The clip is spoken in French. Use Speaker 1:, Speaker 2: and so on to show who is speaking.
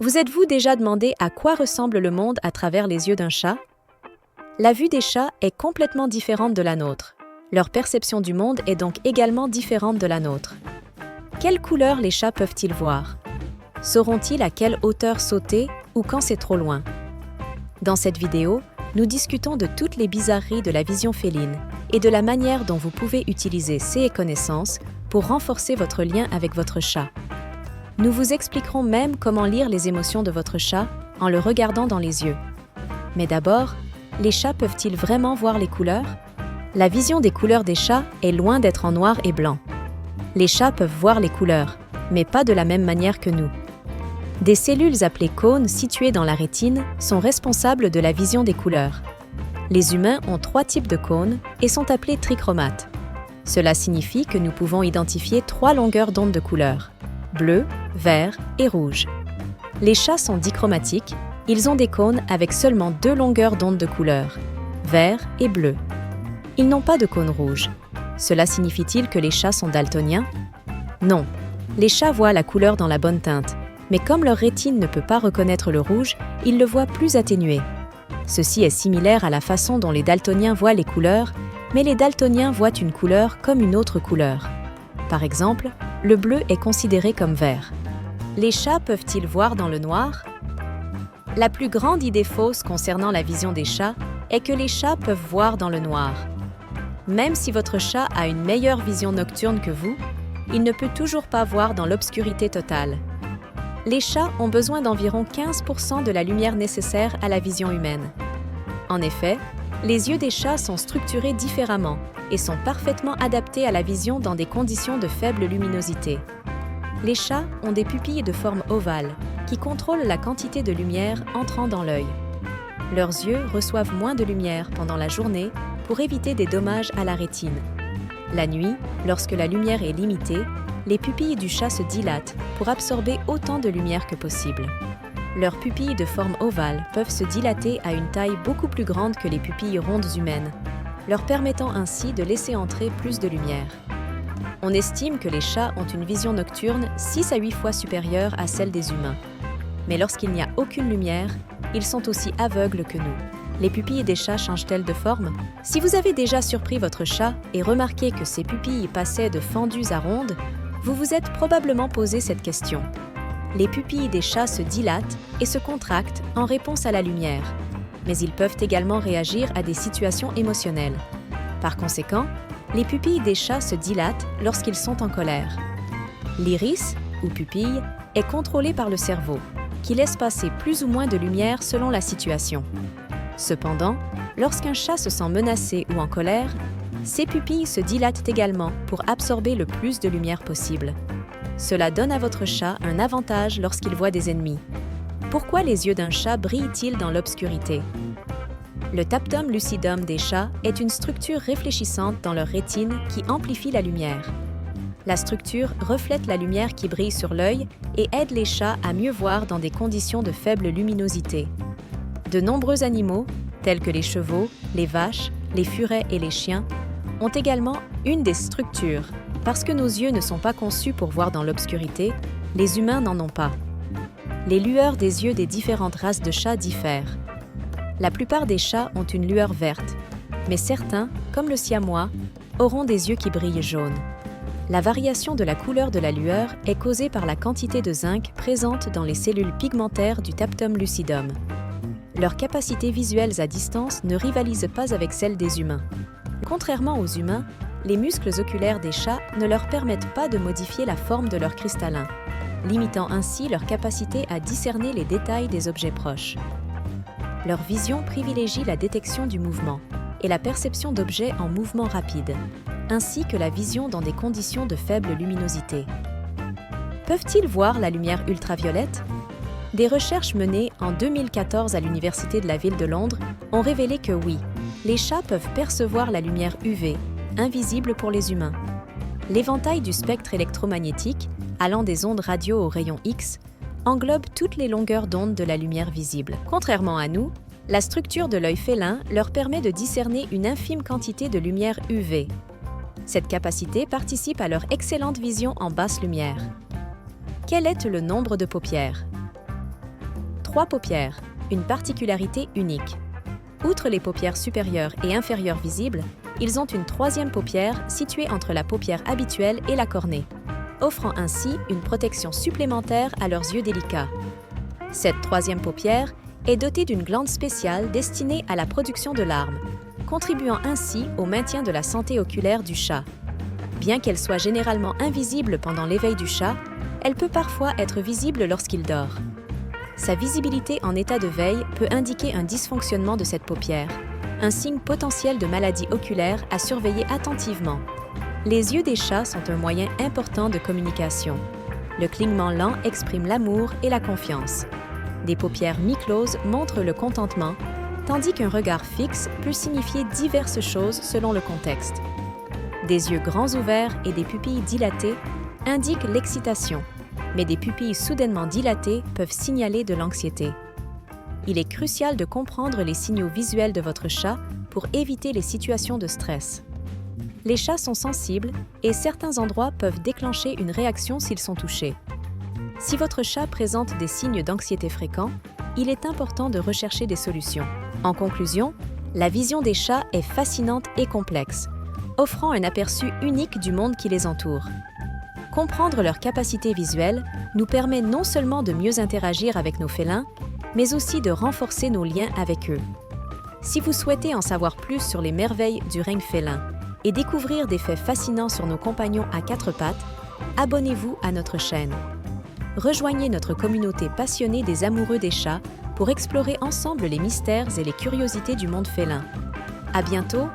Speaker 1: Vous êtes-vous déjà demandé à quoi ressemble le monde à travers les yeux d'un chat? La vue des chats est complètement différente de la nôtre. Leur perception du monde est donc également différente de la nôtre. Quelles couleurs les chats peuvent-ils voir? Sauront-ils à quelle hauteur sauter ou quand c'est trop loin? Dans cette vidéo, nous discutons de toutes les bizarreries de la vision féline et de la manière dont vous pouvez utiliser ces connaissances pour renforcer votre lien avec votre chat. Nous vous expliquerons même comment lire les émotions de votre chat en le regardant dans les yeux. Mais d'abord, les chats peuvent-ils vraiment voir les couleurs? La vision des couleurs des chats est loin d'être en noir et blanc. Les chats peuvent voir les couleurs, mais pas de la même manière que nous. Des cellules appelées cônes situées dans la rétine sont responsables de la vision des couleurs. Les humains ont 3 types de cônes et sont appelés trichromates. Cela signifie que nous pouvons identifier 3 longueurs d'onde de couleurs: bleu, vert et rouge. Les chats sont dichromatiques, ils ont des cônes avec seulement 2 longueurs d'onde de couleurs, vert et bleu. Ils n'ont pas de cône rouge. Cela signifie-t-il que les chats sont daltoniens? Non, les chats voient la couleur dans la bonne teinte, mais comme leur rétine ne peut pas reconnaître le rouge, ils le voient plus atténué. Ceci est similaire à la façon dont les daltoniens voient les couleurs, mais les daltoniens voient une couleur comme une autre couleur. Par exemple, le bleu est considéré comme vert. Les chats peuvent-ils voir dans le noir? La plus grande idée fausse concernant la vision des chats est que les chats peuvent voir dans le noir. Même si votre chat a une meilleure vision nocturne que vous, il ne peut toujours pas voir dans l'obscurité totale. Les chats ont besoin d'environ 15% de la lumière nécessaire à la vision humaine. En effet, les yeux des chats sont structurés différemment et sont parfaitement adaptés à la vision dans des conditions de faible luminosité. Les chats ont des pupilles de forme ovale qui contrôlent la quantité de lumière entrant dans l'œil. Leurs yeux reçoivent moins de lumière pendant la journée pour éviter des dommages à la rétine. La nuit, lorsque la lumière est limitée, les pupilles du chat se dilatent pour absorber autant de lumière que possible. Leurs pupilles de forme ovale peuvent se dilater à une taille beaucoup plus grande que les pupilles rondes humaines, leur permettant ainsi de laisser entrer plus de lumière. On estime que les chats ont une vision nocturne 6 à 8 fois supérieure à celle des humains. Mais lorsqu'il n'y a aucune lumière, ils sont aussi aveugles que nous. Les pupilles des chats changent-elles de forme? Si vous avez déjà surpris votre chat et remarqué que ses pupilles passaient de fendues à rondes, vous vous êtes probablement posé cette question. Les pupilles des chats se dilatent et se contractent en réponse à la lumière, mais ils peuvent également réagir à des situations émotionnelles. Par conséquent, les pupilles des chats se dilatent lorsqu'ils sont en colère. L'iris, ou pupille, est contrôlé par le cerveau, qui laisse passer plus ou moins de lumière selon la situation. Cependant, lorsqu'un chat se sent menacé ou en colère, ses pupilles se dilatent également pour absorber le plus de lumière possible. Cela donne à votre chat un avantage lorsqu'il voit des ennemis. Pourquoi les yeux d'un chat brillent-ils dans l'obscurité? Le tapetum lucidum des chats est une structure réfléchissante dans leur rétine qui amplifie la lumière. La structure reflète la lumière qui brille sur l'œil et aide les chats à mieux voir dans des conditions de faible luminosité. De nombreux animaux, tels que les chevaux, les vaches, les furets et les chiens, ont également une des structures. Parce que nos yeux ne sont pas conçus pour voir dans l'obscurité, les humains n'en ont pas. Les lueurs des yeux des différentes races de chats diffèrent. La plupart des chats ont une lueur verte, mais certains, comme le siamois, auront des yeux qui brillent jaune. La variation de la couleur de la lueur est causée par la quantité de zinc présente dans les cellules pigmentaires du tapetum lucidum. Leurs capacités visuelles à distance ne rivalisent pas avec celles des humains. Contrairement aux humains, les muscles oculaires des chats ne leur permettent pas de modifier la forme de leur cristallin, limitant ainsi leur capacité à discerner les détails des objets proches. Leur vision privilégie la détection du mouvement et la perception d'objets en mouvement rapide, ainsi que la vision dans des conditions de faible luminosité. Peuvent-ils voir la lumière ultraviolette? Des recherches menées en 2014 à l'Université de la Ville de Londres ont révélé que oui, les chats peuvent percevoir la lumière UV, invisible pour les humains. L'éventail du spectre électromagnétique, allant des ondes radio aux rayons X, englobe toutes les longueurs d'onde de la lumière visible. Contrairement à nous, la structure de l'œil félin leur permet de discerner une infime quantité de lumière UV. Cette capacité participe à leur excellente vision en basse lumière. Quel est le nombre de paupières? 3 paupières, une particularité unique. Outre les paupières supérieures et inférieures visibles, ils ont une troisième paupière située entre la paupière habituelle et la cornée, offrant ainsi une protection supplémentaire à leurs yeux délicats. Cette troisième paupière est dotée d'une glande spéciale destinée à la production de larmes, contribuant ainsi au maintien de la santé oculaire du chat. Bien qu'elle soit généralement invisible pendant l'éveil du chat, elle peut parfois être visible lorsqu'il dort. Sa visibilité en état de veille peut indiquer un dysfonctionnement de cette paupière, un signe potentiel de maladie oculaire à surveiller attentivement. Les yeux des chats sont un moyen important de communication. Le clignement lent exprime l'amour et la confiance. Des paupières mi-closes montrent le contentement, tandis qu'un regard fixe peut signifier diverses choses selon le contexte. Des yeux grands ouverts et des pupilles dilatées indiquent l'excitation, mais des pupilles soudainement dilatées peuvent signaler de l'anxiété. Il est crucial de comprendre les signaux visuels de votre chat pour éviter les situations de stress. Les chats sont sensibles et certains endroits peuvent déclencher une réaction s'ils sont touchés. Si votre chat présente des signes d'anxiété fréquents, il est important de rechercher des solutions. En conclusion, la vision des chats est fascinante et complexe, offrant un aperçu unique du monde qui les entoure. Comprendre leurs capacités visuelles nous permet non seulement de mieux interagir avec nos félins, mais aussi de renforcer nos liens avec eux. Si vous souhaitez en savoir plus sur les merveilles du règne félin et découvrir des faits fascinants sur nos compagnons à 4 pattes, abonnez-vous à notre chaîne. Rejoignez notre communauté passionnée des amoureux des chats pour explorer ensemble les mystères et les curiosités du monde félin. À bientôt